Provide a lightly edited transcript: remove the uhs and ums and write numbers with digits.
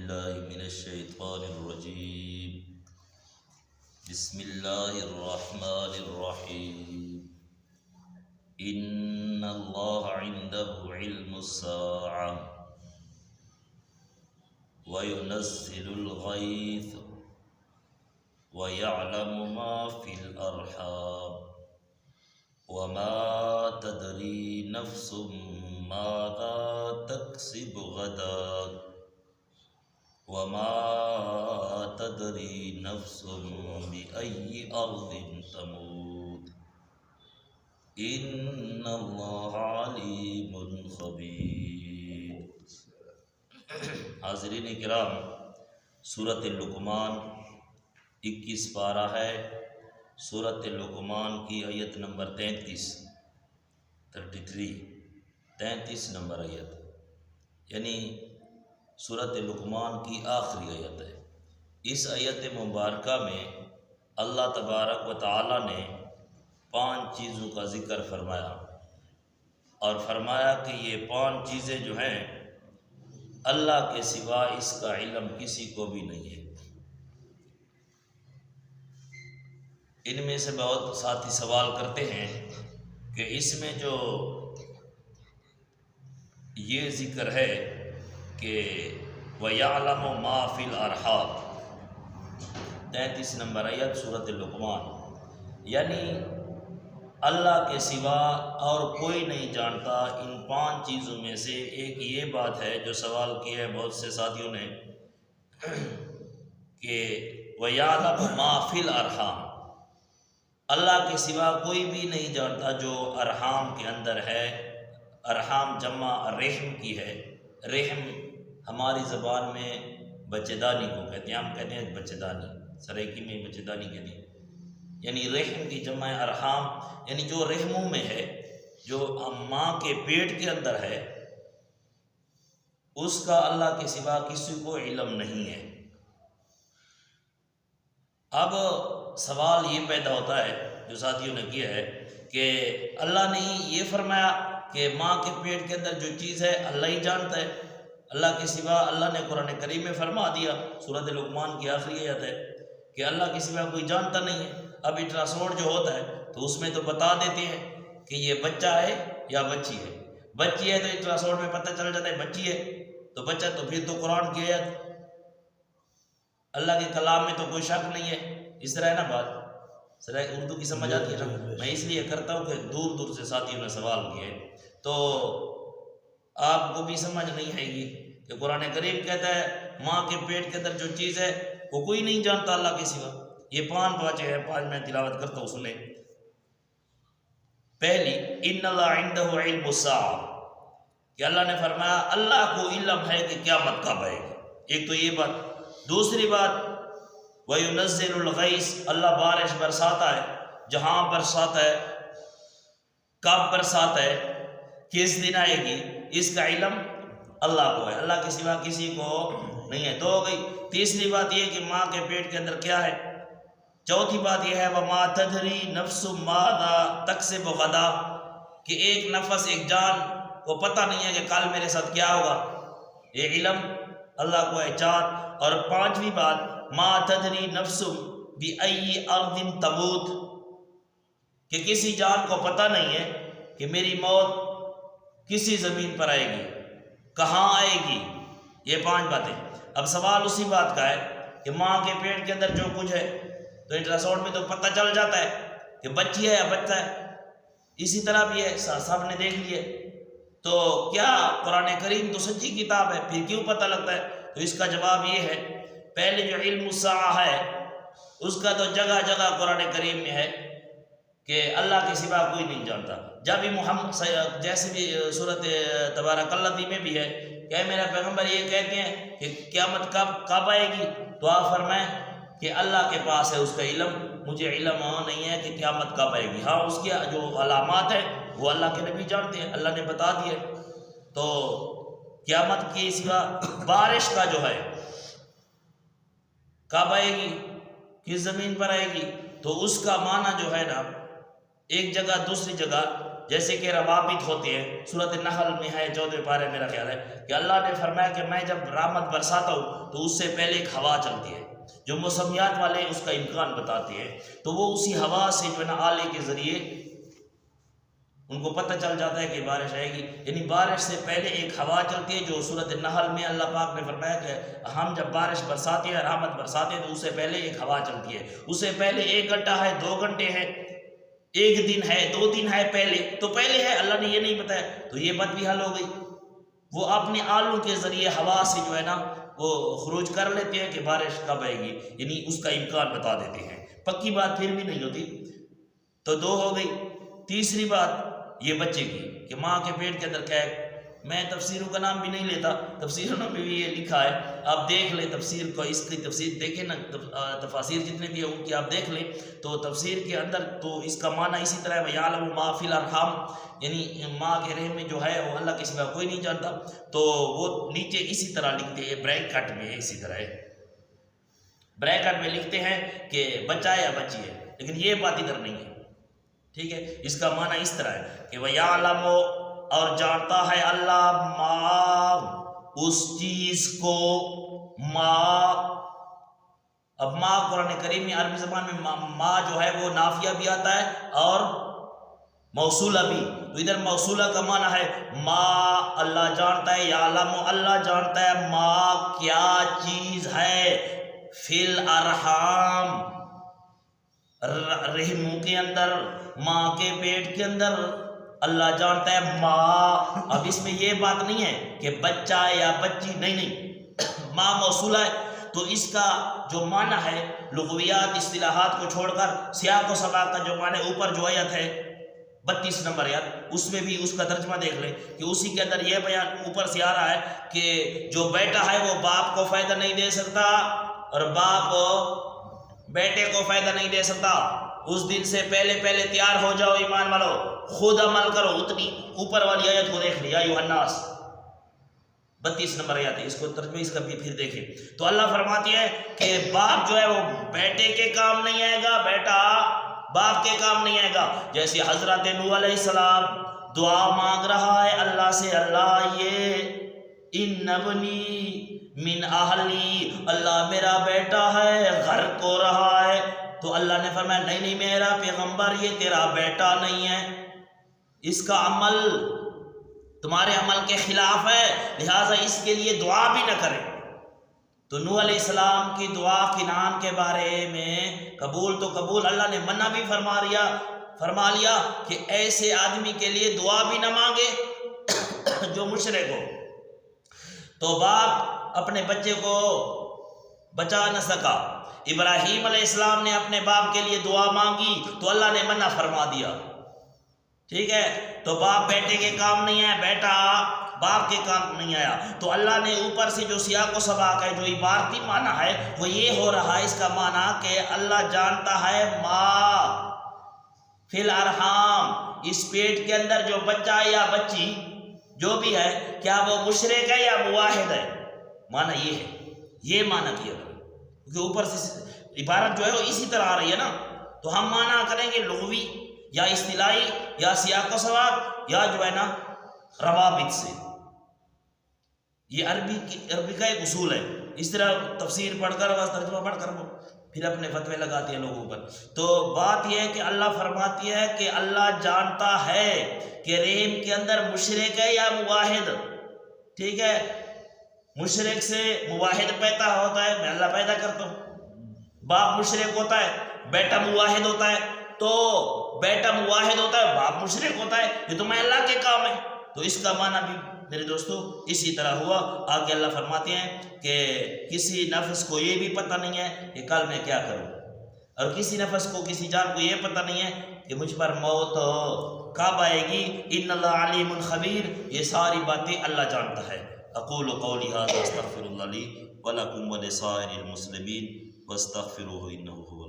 باللہ من الشیطان الرجیم بسم اللہ الرحمن الرحیم ان اللہ عنده علم الساعة وينزل الغیث ويعلم ما في الأرحام وما تدري نفس ماذا تكسب غدا وما تدري نفس بأي أرض تموت إن الله عليم خبير۔ حاضرین کرام، سورۃ لقمان 21 پارہ ہے۔ سورۃ لقمان کی آیت نمبر 33 نمبر آیت، یعنی سورۃ لقمان کی آخری آیت ہے۔ اس آیت مبارکہ میں اللہ تبارک و تعالی نے 5 چیزوں کا ذکر فرمایا، اور فرمایا کہ یہ 5 چیزیں جو ہیں اللہ کے سوا اس کا علم کسی کو بھی نہیں ہے۔ ان میں سے بہت ساتھی سوال کرتے ہیں کہ اس میں جو یہ ذکر ہے کہ وَيَعْلَمُ مَا فِي الْأَرْحَامِ 33 نمبر آیت سورۃ لقمان، یعنی اللہ کے سوا اور کوئی نہیں جانتا ان 5 چیزوں میں سے ایک یہ بات ہے جو سوال کیا ہے بہت سے ساتھیوں نے کہ وَيَعْلَمُ مَا فِي الْأَرْحَامِ، اللہ کے سوا کوئی بھی نہیں جانتا جو ارحام کے اندر ہے۔ ارحام جمع رحم کی ہے۔ رحم ہماری زبان میں بچے دانی کو کہتے ہیں، ہم کہتے ہیں بچے دانی، سرائکی میں بچے دانی کہتے ہیں، یعنی رحم کی جمع ارحام، یعنی جو رحموں میں ہے، جو ماں کے پیٹ کے اندر ہے، اس کا اللہ کے سوا کسی کو علم نہیں ہے۔ اب سوال یہ پیدا ہوتا ہے جو ساتھیوں نے کیا ہے کہ اللہ نے یہ فرمایا کہ ماں کے پیٹ کے اندر جو چیز ہے اللہ ہی جانتا ہے، اللہ کے سوا اللہ نے قرآن کریم میں فرما دیا، سورۃ لقمان کی آخری آیت ہے کہ اللہ کے سوا کوئی جانتا نہیں ہے۔ اب الٹراساؤنڈ جو ہوتا ہے تو اس میں تو بتا دیتے ہیں کہ یہ بچہ ہے یا بچی ہے۔ بچی ہے تو الٹراساؤنڈ میں پتہ چل جاتا ہے بچی ہے، تو بچہ تو پھر تو قرآن کی آیت، اللہ کے کلام میں تو کوئی شک نہیں ہے۔ اس طرح ہے نا بات، اردو کی سمجھ آتی ہے نا؟ میں اس لیے کرتا ہوں کہ دور دور سے ساتھیوں نے سوال کیے تو آپ کو بھی سمجھ نہیں آئے گی کہ قرآن کریم کہتا ہے ماں کے پیٹ کے اندر جو چیز ہے وہ کوئی نہیں جانتا اللہ کے سوا۔ یہ 5 باتیں ہیں، 5 میں تلاوت کرتا ہوں، سنیں۔ پہلی، ان اللہ عنده علم الساعہ، کہ اللہ نے فرمایا اللہ کو علم ہے کہ قیامت کب آئے گی۔ ایک تو یہ بات۔ دوسری بات، وَيُنَزِّلُ الْغَيْثَ، اللہ بارش برساتا ہے، جہاں برساتا ہے، کب برساتا ہے، کس دن آئے گی، اس کا علم اللہ کو ہے، اللہ کے سوا کسی کو نہیں ہے۔ تو ہو گئی۔ تیسری بات یہ کہ ماں کے پیٹ کے اندر کیا ہے۔ چوتھی بات یہ ہے وَمَا تَدْرِي نَفْسٌ مَاذَا تَكْسِبُ غَدًا، کہ ایک نفس، ایک جان کو پتہ نہیں ہے کہ کل میرے ساتھ کیا ہوگا، یہ علم اللہ کو ہے۔ 4 اور 5ویں بات مَا تَدْرِي نَفْسٌ بِأَيِّ أَرْضٍ تَمُوتُ، کہ کسی جان کو پتہ نہیں ہے کہ میری موت کسی زمین پر آئے گی، کہاں آئے گی۔ یہ 5 باتیں۔ اب سوال اسی بات کا ہے کہ ماں کے پیٹ کے اندر جو کچھ ہے تو الٹراساؤنڈ میں تو پتہ چل جاتا ہے کہ بچی ہے یا بچہ ہے، اسی طرح بھی ہے، سب نے دیکھ لیے۔ تو کیا قرآن کریم تو سچی کتاب ہے، پھر کیوں پتہ لگتا ہے؟ تو اس کا جواب یہ ہے، پہلے جو علم الساعہ ہے اس کا تو جگہ جگہ قرآن کریم میں ہے کہ اللہ کے سوا کوئی نہیں جانتا۔ جب بھی محمد جیسے بھی سورۃ تبارک الذی میں بھی ہے کہ میرا پیغمبر یہ کہتے ہیں کہ قیامت کب آئے گی، تو آپ فرمائیں کہ اللہ کے پاس ہے اس کا علم، مجھے علم نہیں ہے کہ قیامت کب آئے گی۔ ہاں اس کی جو علامات ہیں وہ اللہ کے نبی جانتے ہیں، اللہ نے بتا دیے۔ تو قیامت کے سوا بارش کا جو ہے کب آئے گی، کس زمین پر آئے گی، تو اس کا معنی جو ہے نا، ایک جگہ دوسری جگہ جیسے کہ روابط ہوتے ہیں، سورۃ النحل میں ہے 14 پارے میرا خیال ہے کہ اللہ نے فرمایا کہ میں جب رحمت برساتا ہوں تو اس سے پہلے ایک ہوا چلتی ہے، جو موسمیات والے اس کا امکان بتاتے ہیں، تو وہ اسی ہوا سے جو ہے نا آلے کے ذریعے ان کو پتہ چل جاتا ہے کہ بارش آئے گی، یعنی بارش سے پہلے ایک ہوا چلتی ہے، جو سورۃ النحل میں اللہ پاک نے فرمایا کہ ہم جب بارش برساتے ہیں، رحمت برساتے ہیں، تو اس سے پہلے ایک ہوا چلتی ہے، اس سے پہلے 1 گھنٹہ ہے، 2 گھنٹے ہے، 1 دن ہے، 2 دن ہے، پہلے ہے، اللہ نے یہ نہیں بتایا، تو یہ بات بھی حل ہو گئی۔ وہ اپنے آلوں کے ذریعے ہوا سے جو ہے نا وہ خروج کر لیتے ہیں کہ بارش کب آئے گی، یعنی اس کا امکان بتا دیتے ہیں، پکی بات پھر بھی نہیں ہوتی۔ تو 2 ہو گئی۔ تیسری بات یہ بچے کی کہ ماں کے پیٹ کے اندر کیا ہے، میں تفسیروں کا نام بھی نہیں لیتا، تفسیروں میں بھی یہ لکھا ہے، آپ دیکھ لیں تفسیر کو، اس کی تفسیر دیکھیں نا، تفاسیر جتنے بھی ہیں ان کی آپ دیکھ لیں، تو تفسیر کے اندر تو اس کا معنی اسی طرح ہے وَيَعْلَمُ مَا فِي الْأَرْحَامِ، یعنی ماں کے رحم میں جو ہے وہ اللہ کے سوا کوئی نہیں جانتا، تو وہ نیچے اسی طرح لکھتے ہیں، بریکٹ میں اسی طرح ہے، بریکٹ میں لکھتے ہیں کہ بچہ ہے یا بچی ہے، لیکن یہ بات ادھر نہیں ہے، ٹھیک ہے۔ اس کا معنی اس طرح ہے کہ وَيَعْلَمُ، اور جانتا ہے اللہ، ماں اس چیز کو، ماں، اب ماں قرآن کریم میں عربی زبان میں ماں جو ہے وہ نافیہ بھی آتا ہے اور موصولہ بھی، تو ادھر موصولہ کا معنی ہے ماں، اللہ جانتا ہے، یعلم، اللہ جانتا ہے، ماں کیا چیز ہے، فی الارحام، رحموں کے اندر، ماں کے پیٹ کے اندر، اللہ جانتا ہے ماں۔ اب اس میں یہ بات نہیں ہے کہ بچہ یا بچی، نہیں، ماں موصولہ ہے، تو اس کا جو معنی ہے لغویات اصطلاحات کو چھوڑ کر سیاق و سباق کا جو معنی اوپر جو آیت ہے 32 نمبر آیت، اس میں بھی اس کا ترجمہ دیکھ لیں کہ اسی کے اندر یہ بیان اوپر سے آ رہا ہے کہ جو بیٹا ہے وہ باپ کو فائدہ نہیں دے سکتا اور باپ بیٹے کو فائدہ نہیں دے سکتا۔ اس دن سے پہلے تیار ہو جاؤ ایمان والو، خود عمل کرو، اتنی اوپر والی آیت کو دیکھ لیا، ایھا الناس 32 نمبر آیت ہے، اس کو ترجمہ اس کا بھی پھر دیکھیں، تو اللہ فرماتی ہے کہ باپ جو ہے وہ بیٹے کے کام نہیں آئے گا، بیٹا باپ کے کام نہیں آئے گا۔ جیسے حضرت نوح علیہ السلام دعا مانگ رہا ہے اللہ سے، اللہ یہ ان ابنی من اہلی، اللہ میرا بیٹا ہے، غرق ہو رہا ہے، تو اللہ نے فرمایا نہیں میرا پیغمبر، یہ تیرا بیٹا نہیں ہے، اس کا عمل تمہارے عمل کے خلاف ہے، لہٰذا اس کے لیے دعا بھی نہ کرے۔ تو نوح علیہ السلام کی دعا کنعان کے بارے میں قبول تو قبول، اللہ نے منع بھی فرما لیا کہ ایسے آدمی کے لیے دعا بھی نہ مانگے جو مشرک ہو۔ تو باپ اپنے بچے کو بچا نہ سکا، ابراہیم علیہ السلام نے اپنے باپ کے لیے دعا مانگی تو اللہ نے منع فرما دیا، ٹھیک ہے۔ تو باپ بیٹے کے کام نہیں آیا، بیٹا باپ کے کام نہیں آیا، تو اللہ نے اوپر سے جو سیاق و سباق ہے، جو عبارتی معنی ہے وہ یہ ہو رہا ہے، اس کا معنی کہ اللہ جانتا ہے ماں فی الارحام، اس پیٹ کے اندر جو بچہ یا بچی جو بھی ہے، کیا وہ مشرک ہے یا موحد ہے، معنی یہ ہے، یہ معنی کیا، کیونکہ اوپر سے عبارت جو ہے وہ اسی طرح آ رہی ہے نا، تو ہم معنی کریں گے لغوی یا اصطلاحی یا سیاق و سباق یا جو ہے نا روابط سے، یہ عربی کا ایک اصول ہے، اس طرح تفسیر پڑھ کر بس ترجمہ پڑھ کر پھر اپنے فتوے لگاتے ہیں لوگوں پر۔ تو بات یہ ہے کہ اللہ فرماتی ہے کہ اللہ جانتا ہے کہ رحم کے اندر مشرک ہے یا موحد، ٹھیک ہے، مشرک سے موحد پیدا ہوتا ہے، میں اللہ پیدا کرتا ہوں، باپ مشرک ہوتا ہے، بیٹا موحد ہوتا ہے، تو بیٹا موحد ہوتا ہے، باپ مشرک ہوتا ہے، یہ تو میں اللہ کے کام ہے، تو اس کا معنی بھی میرے دوستو اسی طرح ہوا۔ آگے اللہ فرماتے ہیں کہ کسی نفس کو یہ بھی پتہ نہیں ہے کہ کل میں کیا کروں، اور کسی نفس کو، کسی جان کو یہ پتہ نہیں ہے کہ مجھ پر موت کب آئے گی، ان اللہ علیم خبیر، یہ ساری باتیں اللہ جانتا ہے۔ اقول قولی ھذا استغفر اللہ لی ولکم ولسائر المسلمین واستغفروہ انہ هو